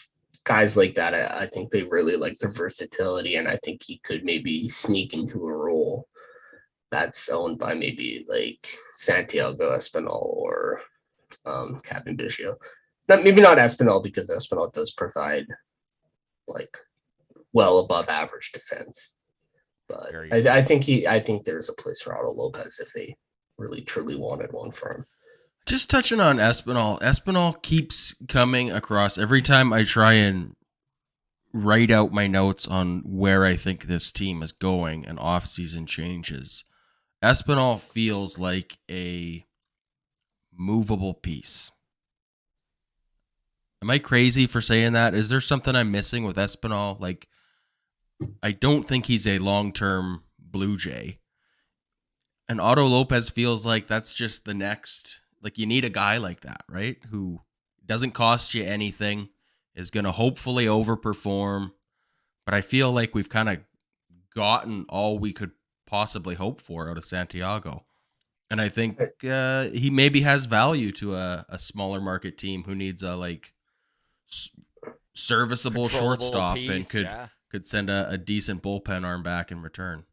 guys like that, I think they really like the versatility, and I think he could maybe sneak into a role that's owned by maybe like Santiago Espinal or Captain Biggio. Maybe not Espinal, because Espinal does provide like well above average defense. But I think there's a place for Otto Lopez if they really truly wanted one for him. Just touching on Espinal. Espinal keeps coming across every time I try and write out my notes on where I think this team is going and off-season changes. Espinal feels like a movable piece. Am I crazy for saying that? Is there something I'm missing with Espinal? Like, I don't think he's a long-term Blue Jay. And Otto Lopez feels like that's just the next... Like, you need a guy like that, right? Who doesn't cost you anything, is going to hopefully overperform. But I feel like we've kind of gotten all we could possibly hope for out of Santiago. And I think he maybe has value to a smaller market team who needs a, like, serviceable shortstop piece, and could send a decent bullpen arm back in return.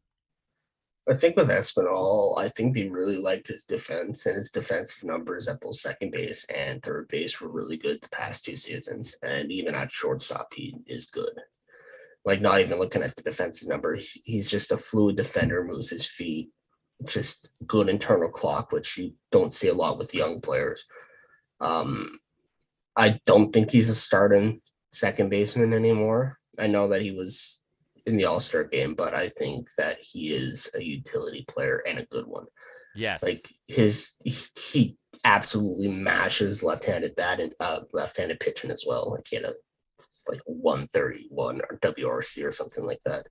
I think with Espinal, I think they really liked his defense, and his defensive numbers at both second base and third base were really good the past 2 seasons. And even at shortstop, he is good. Like, not even looking at the defensive number, he's just a fluid defender, moves his feet, just good internal clock, which you don't see a lot with young players. I don't think he's a starting second baseman anymore. I know that he was in the All-Star game, but I think that he is a utility player and a good one. Yes. Like he absolutely mashes left-handed left-handed pitching as well. Like he had a 131 or WRC or something like that.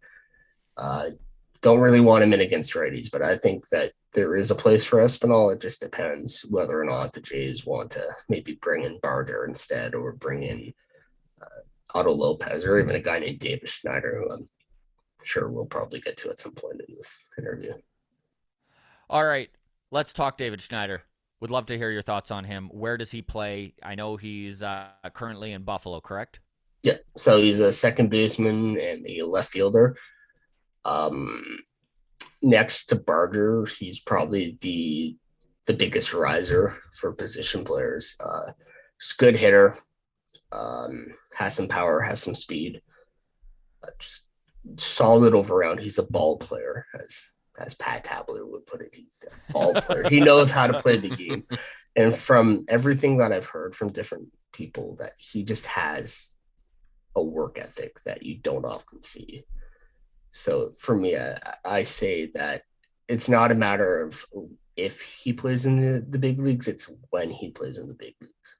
Don't really want him in against righties, but I think that there is a place for Espinal. It just depends whether or not the Jays want to maybe bring in Barger instead, or bring in Otto Lopez, or even a guy named David Schneider, who I'm sure we'll probably get to at some point in this interview. All right, let's talk David Schneider. Would love to hear your thoughts on him. Where does he play? I know he's currently in Buffalo, correct? Yeah, so he's a second baseman and a left fielder. Next to Barger, he's probably the biggest riser for position players. He's a good hitter, has some power, has some speed, just solid over around. He's a ball player, as Pat Tabler would put it. He's a ball player. He knows how to play the game. And from everything that I've heard from different people, that he just has a work ethic that you don't often see. So for me, I say that it's not a matter of if he plays in the big leagues, it's when he plays in the big leagues.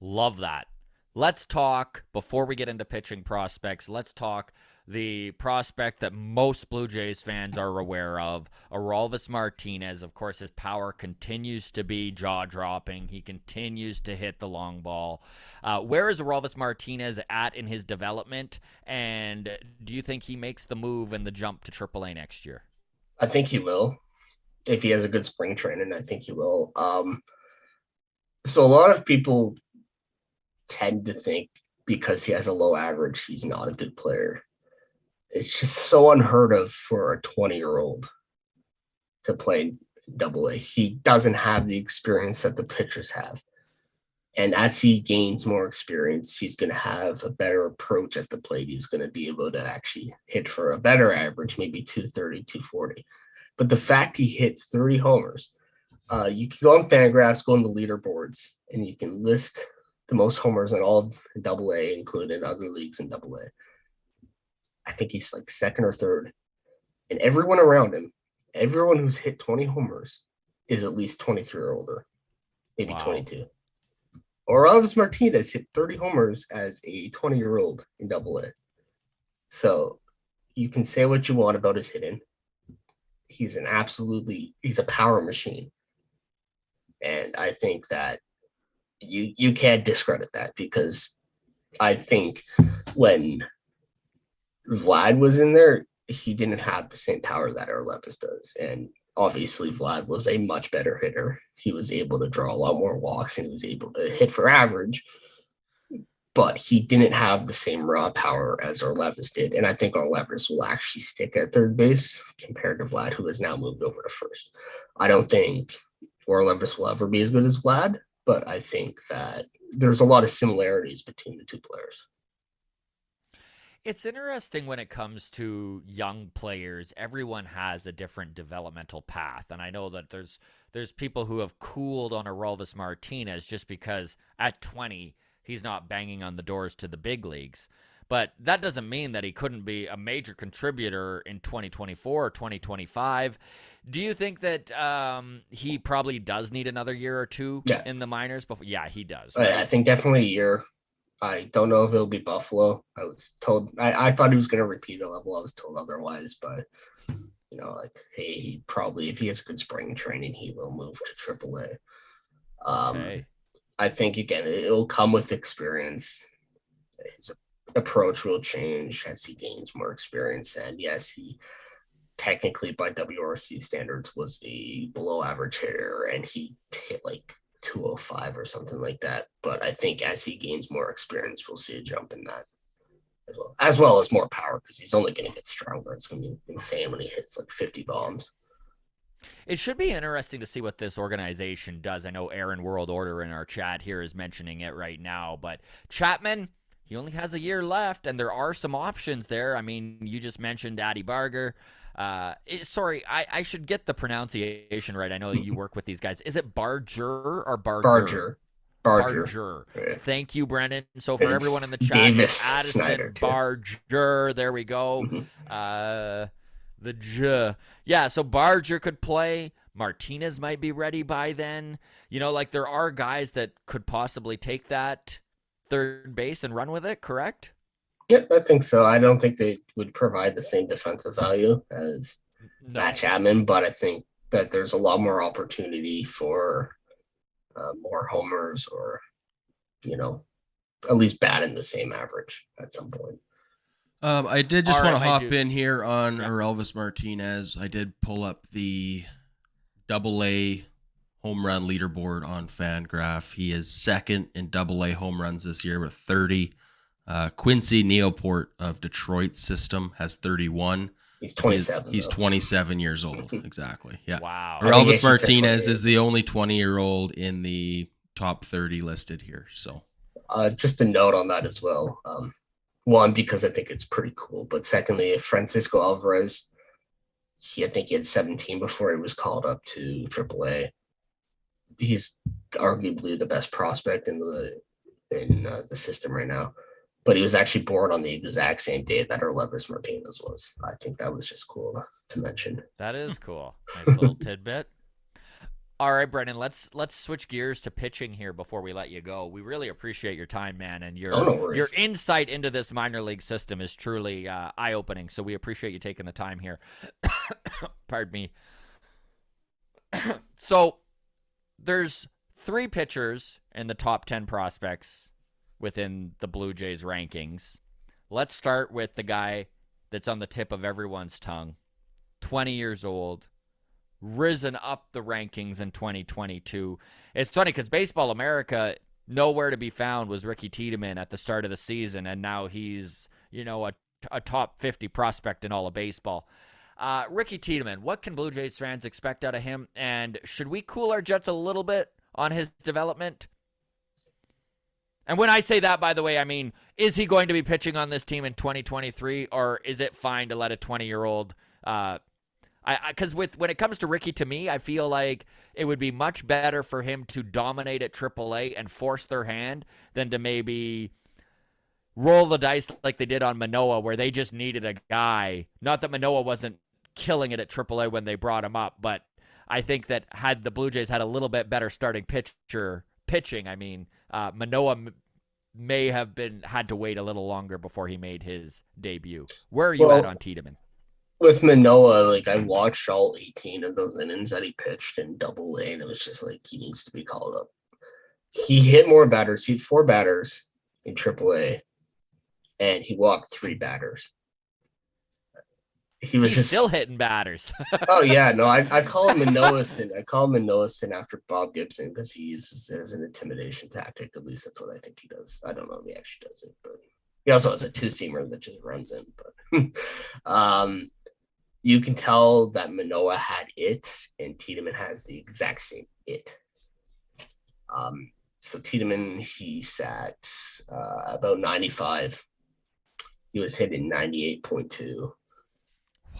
Love that. Let's talk, before we get into pitching prospects, let's talk the prospect that most Blue Jays fans are aware of, Orelvis Martinez. Of course, his power continues to be jaw-dropping. He continues to hit the long ball. Where is Orelvis Martinez at in his development, and do you think he makes the move and the jump to AAA next year? I think he will. If he has a good spring training, I think he will. So a lot of people tend to think because he has a low average, he's not a good player. It's just so unheard of for a 20-year-old to play AA. He doesn't have the experience that the pitchers have. And as he gains more experience, he's going to have a better approach at the plate. He's going to be able to actually hit for a better average, maybe 230, 240. But the fact he hit 30 homers, you can go on Fangraphs, go on the leaderboards, and you can list the most homers in all of AA, including other leagues in AA. I think he's like second or third. And everyone around him, everyone who's hit 20 homers is at least 23 or older, maybe 22. Orelvis Martinez hit 30 homers as a 20-year-old in AA. So you can say what you want about his hitting. He's a power machine. And I think that you can't discredit that, because I think when Vlad was in there, he didn't have the same power that Orelvis does. And obviously Vlad was a much better hitter. He was able to draw a lot more walks and he was able to hit for average, but he didn't have the same raw power as Orelvis did. And I think Orelvis will actually stick at third base compared to Vlad, who has now moved over to first. I don't think Orelvis will ever be as good as Vlad, but I think that there's a lot of similarities between the two players. It's interesting when it comes to young players. Everyone has a different developmental path, and I know that there's people who have cooled on Orelvis Martinez just because at 20 he's not banging on the doors to the big leagues. But that doesn't mean that he couldn't be a major contributor in 2024 or 2025. Do you think that he probably does need another year or two in the minors before? Yeah, he does. Right? I think definitely a year. I don't know if it'll be Buffalo. I was told I thought he was going to repeat the level. I was told otherwise, but hey, he probably, if he has good spring training, he will move to AAA. Okay. I think again, it'll come with experience. His approach will change as he gains more experience. And yes, he technically by WRC standards was a below average hitter, and he hit like 205 or something like that. But I think as he gains more experience, we'll see a jump in that as well as more power, because he's only going to get stronger. It's going to be insane when he hits like 50 bombs. It should be interesting to see what this organization does. I know Aaron World Order in our chat here is mentioning it right now, but Chapman, he only has a year left, and there are some options there. I mean, you just mentioned Addy Barger. Sorry, I should get the pronunciation right. I know you work with these guys. Is it Barger or Barger? Barger. Yeah. Thank you, Brennan. So for everyone in the chat, Davis Addison Snyder, Barger. There we go. Mm-hmm. The J. Yeah, so Barger could play. Martinez might be ready by then. There are guys that could possibly take that third base and run with it, correct? Yeah, I think so. I don't think they would provide the same defensive value as Matt Chapman, but I think that there's a lot more opportunity for more homers, or, at least batting the same average at some point. I did just want to hop in here on Orelvis Martinez. I did pull up the AA home run leaderboard on Fangraph. He is second in AA home runs this year with 30. Quincy Neoport of Detroit system has 31. He's 27. He's 27 years old. Exactly. Yeah. Wow. Orelvis Martinez is the only 20-year-old in the top 30 listed here. So, just a note on that as well. One, because I think it's pretty cool, but secondly, Francisco Alvarez, I think he had 17 before he was called up to AAA. He's arguably the best prospect in the system right now. But he was actually born on the exact same day that Orelvis Martinez was. I think that was just cool to mention. That is cool. Nice little tidbit. All right, Brennan, let's switch gears to pitching here before we let you go. We really appreciate your time, man, and your insight into this minor league system is truly eye-opening. So we appreciate you taking the time here. Pardon me. So there's 3 pitchers in the top 10 prospects within the Blue Jays rankings. Let's start with the guy that's on the tip of everyone's tongue, 20 years old, risen up the rankings in 2022. It's funny because Baseball America, nowhere to be found was Ricky Tiedemann at the start of the season, and now he's, a top 50 prospect in all of baseball. Ricky Tiedemann, what can Blue Jays fans expect out of him, and should we cool our jets a little bit on his development? And when I say that, by the way, I mean, is he going to be pitching on this team in 2023, or is it fine to let a 20-year-old because when it comes to Ricky, to me, I feel like it would be much better for him to dominate at AAA and force their hand than to maybe roll the dice like they did on Manoah, where they just needed a guy. Not that Manoah wasn't killing it at AAA when they brought him up, but I think that had the Blue Jays had a little bit better starting pitching, Manoah may have had to wait a little longer before he made his debut. Where are you at on Tiedemann? With Manoah, I watched all 18 of those innings that he pitched in Double-A, and it was just he needs to be called up. He hit more batters. He hit 4 batters in AAA, and he walked 3 batters. He's still hitting batters. Oh yeah, no, I call him Manoah-son. I call him Manoah-son after Bob Gibson because he uses it as an intimidation tactic. At least that's what I think he does. I don't know if he actually does it, but he also has a 2-seamer that just runs in. But you can tell that Manoah had it, and Tiedemann has the exact same it. So Tiedemann, he sat about 95. He was hitting 98.2. Wow.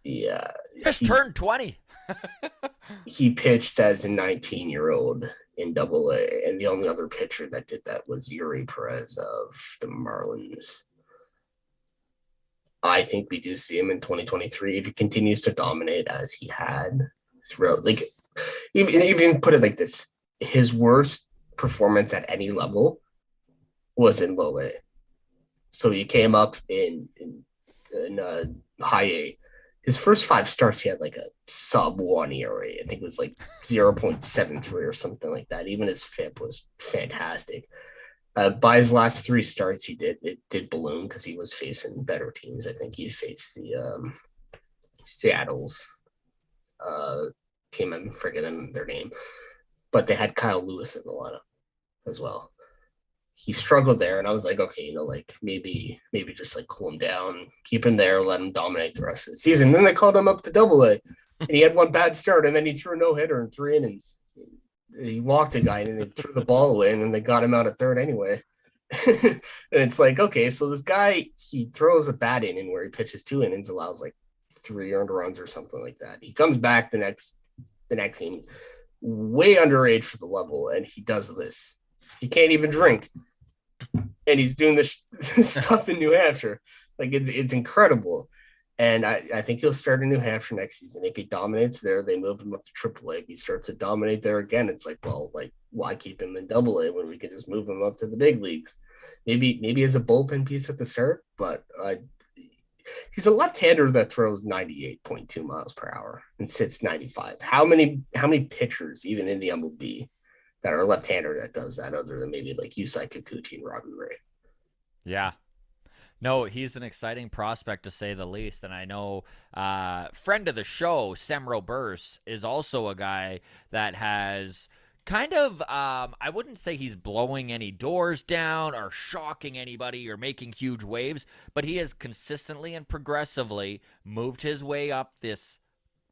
Yeah. Just turned 20. He pitched as a 19-year-old in Double-A, and the only other pitcher that did that was Yuri Perez of the Marlins. I think we do see him in 2023 if he continues to dominate as he had throughout. Even put it like this: his worst performance at any level was in Low A. So he came up in High A. His first 5 starts, he had a sub-1 ERA. I think it was 0.73 or something like that. Even his FIP was fantastic. By his last 3 starts, it did balloon because he was facing better teams. I think he faced the Seattle's team. I'm forgetting their name, but they had Kyle Lewis in the lineup as well. He struggled there, and I was like, okay, maybe just cool him down, keep him there, let him dominate the rest of the season. Then they called him up to Double-A, and he had 1 bad start, and then he threw a no-hitter in 3 innings. He walked a guy and they threw the ball away, and then they got him out at 3rd anyway. And it's okay, so this guy, he throws a bad inning where he pitches 2 innings, allows 3 earned runs or something like that. He comes back the next inning, way underage for the level, and he does this. He can't even drink, and he's doing this stuff in New Hampshire. It's incredible. And I think he'll start in New Hampshire next season. If he dominates there, they move him up to AAA. If he starts to dominate there again, it's why keep him in Double-A when we can just move him up to the big leagues? Maybe as a bullpen piece at the start, but he's a left-hander that throws 98.2 miles per hour and sits 95. How many pitchers, even in the MLB, that are left-hander that does that, other than maybe Yusei Kikuchi and Robbie Ray? Yeah. No, he's an exciting prospect to say the least. And I know friend of the show, Semro Burse, is also a guy that has kind of, I wouldn't say he's blowing any doors down or shocking anybody or making huge waves, but he has consistently and progressively moved his way up this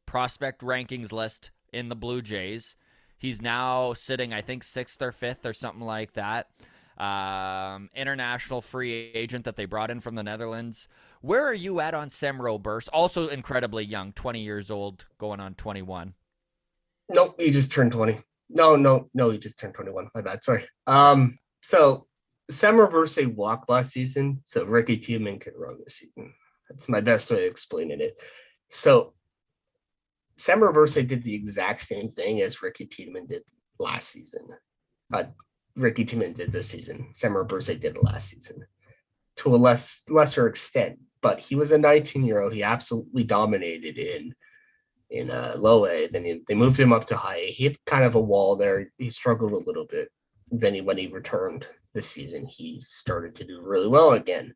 prospect rankings list in the Blue Jays. He's now sitting, I think, 6th or 5th or something like that. International free agent that they brought in from the Netherlands. Where are you at on Semro Burse? Also incredibly young, 20 years old, going on 21. Nope, he just turned 20. No, he just turned 21. My bad, sorry. So Semro Burse walked last season, so Ricky Tiedemann could run this season. That's my best way of explaining it. So Sam Roberts did the exact same thing as Ricky Tiedemann did last season. Ricky Tiedemann did this season. Sam Roberts did it last season to a lesser extent. But he was a 19-year-old. He absolutely dominated in low A. Then they moved him up to high A. He hit kind of a wall there. He struggled a little bit. Then when he returned this season, he started to do really well again.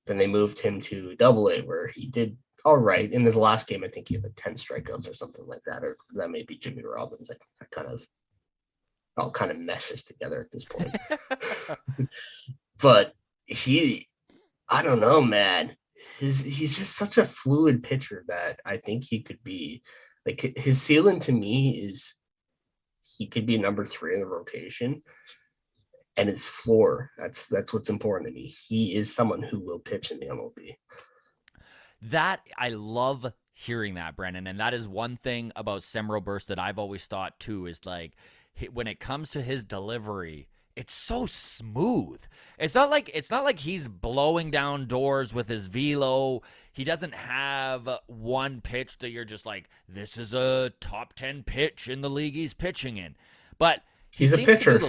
Then they moved him to double A, where he did all right. In his last game, I think he had like 10 strikeouts or something like that, or that may be Jimmy Robbins. I kind of all kind of meshes together at this point. But I don't know, man. He's just such a fluid pitcher that I think he could be like his ceiling to me is he could be number 3 in the rotation. And his floor, that's what's important to me. He is someone who will pitch in the MLB. That I love hearing that, Brennan. And that is one thing about Sam Roberts that I've always thought too, is like when it comes to his delivery, it's so smooth. It's not like he's blowing down doors with his velo. He doesn't have one pitch that you're just like, this is a top 10 pitch in the league he's pitching in. But he's a pitcher.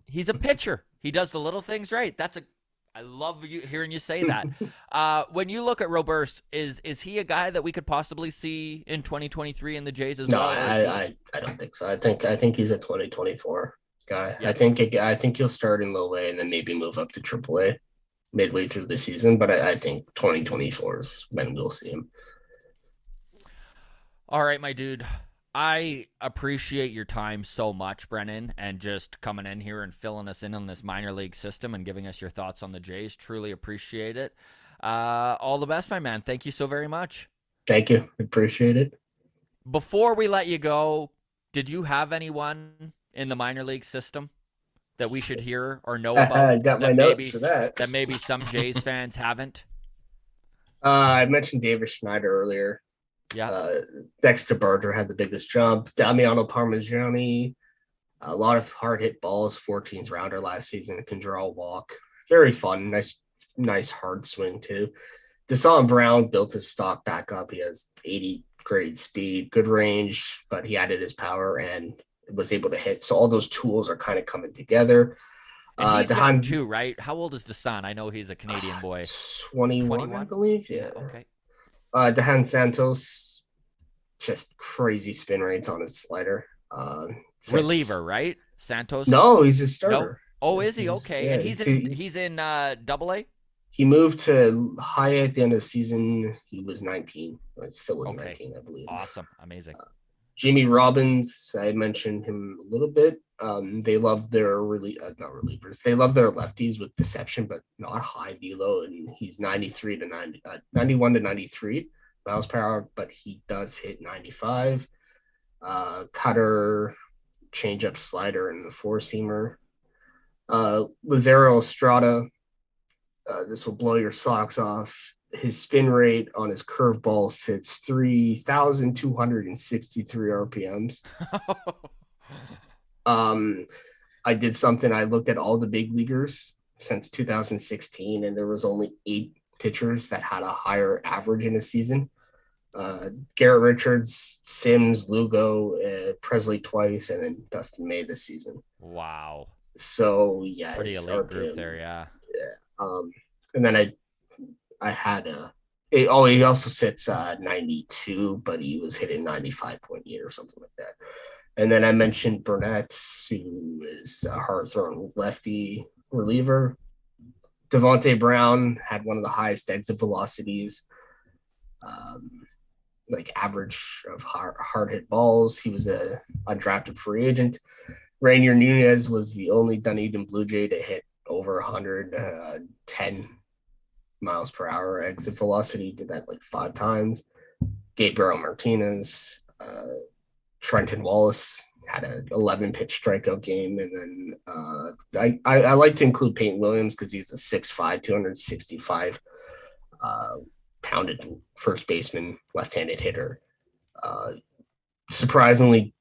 He's a pitcher. He does the little things right. I love hearing you say that. When you look at Roberts, is he a guy that we could possibly see in 2023 in the Jays as well? No, I don't think so. I think he's a 2024 guy. Yeah. I think he'll start in low A and then maybe move up to triple A midway through the season. But I think 2024 is when we'll see him. All right, my dude. I appreciate your time so much, Brennan, and just coming in here and filling us in on this minor league system and giving us your thoughts on the Jays. Truly appreciate it. All the best, my man. Thank you so very much. Thank you. Appreciate it. Before we let you go, did you have anyone in the minor league system that we should hear or know about? I got my notes for that. That maybe some Jays fans haven't? I mentioned David Schneider earlier. Yeah. Dexter Barger had the biggest jump. Damiano Parmigiani, a lot of hard hit balls, 14th rounder last season, can draw a walk. Very fun. Nice hard swing too. Deshaun Brown built his stock back up. He has 80 grade speed, good range, but he added his power and was able to hit. So all those tools are kind of coming together. And he's young too, right? How old is Deshaun? I know he's a Canadian boy. 21, I believe. Yeah. Okay. Dehan Santos, just crazy spin rates on his slider. Reliever, right? Santos? No, he's a starter. Nope. Oh, is he? Okay. Yeah, and he's in double A? He moved to high A at the end of the season. He was 19. It still was 19, I believe. Awesome. Amazing. Jimmy Robbins, I mentioned him a little bit. They love their not relievers. They love their lefties with deception, but not high velo. And he's 91 to 93 miles per hour, but he does hit 95. Cutter, changeup, slider, and the four-seamer. Lazaro Estrada, this will blow your socks off. His spin rate on his curveball sits 3,263 RPMs. I did something. I looked at all the big leaguers since 2016, and there was only 8 pitchers that had a higher average in a season. Garrett Richards, Sims, Lugo, Presley twice, and then Dustin May this season. Wow. So yeah, pretty elite group there. Yeah. And then I had he also sits 92, but he was hitting 95.8 or something like that. And then I mentioned Burnett, who is a hard-throwing lefty reliever. Devontae Brown had one of the highest exit velocities, like average of hard hit balls. He was a undrafted free agent. Rainier Nunez was the only Dunedin Blue Jay to hit over 110 miles per hour exit velocity. Did that like 5 times. Gabriel Martinez, Trenton Wallace had an 11 pitch strikeout game. And then I like to include Peyton Williams because he's a 6'5", 265 pounded first baseman, left-handed hitter. Surprisingly,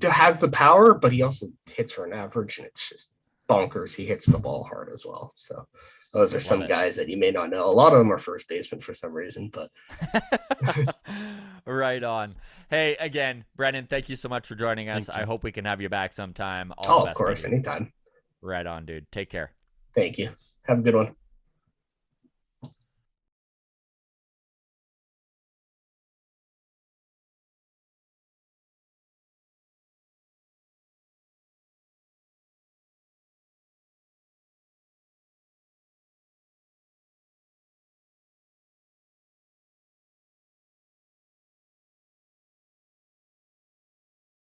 has the power, but he also hits for an average, and it's just bonkers. He hits the ball hard as well. So those are some guys that you may not know. A lot of them are first baseman for some reason, but Right on. Hey, again, Brennan, thank you so much for joining us. I hope we can have you back sometime. All the Of best, course, buddy. anytime. Right on, dude. Take care. Thank you. Have a good one.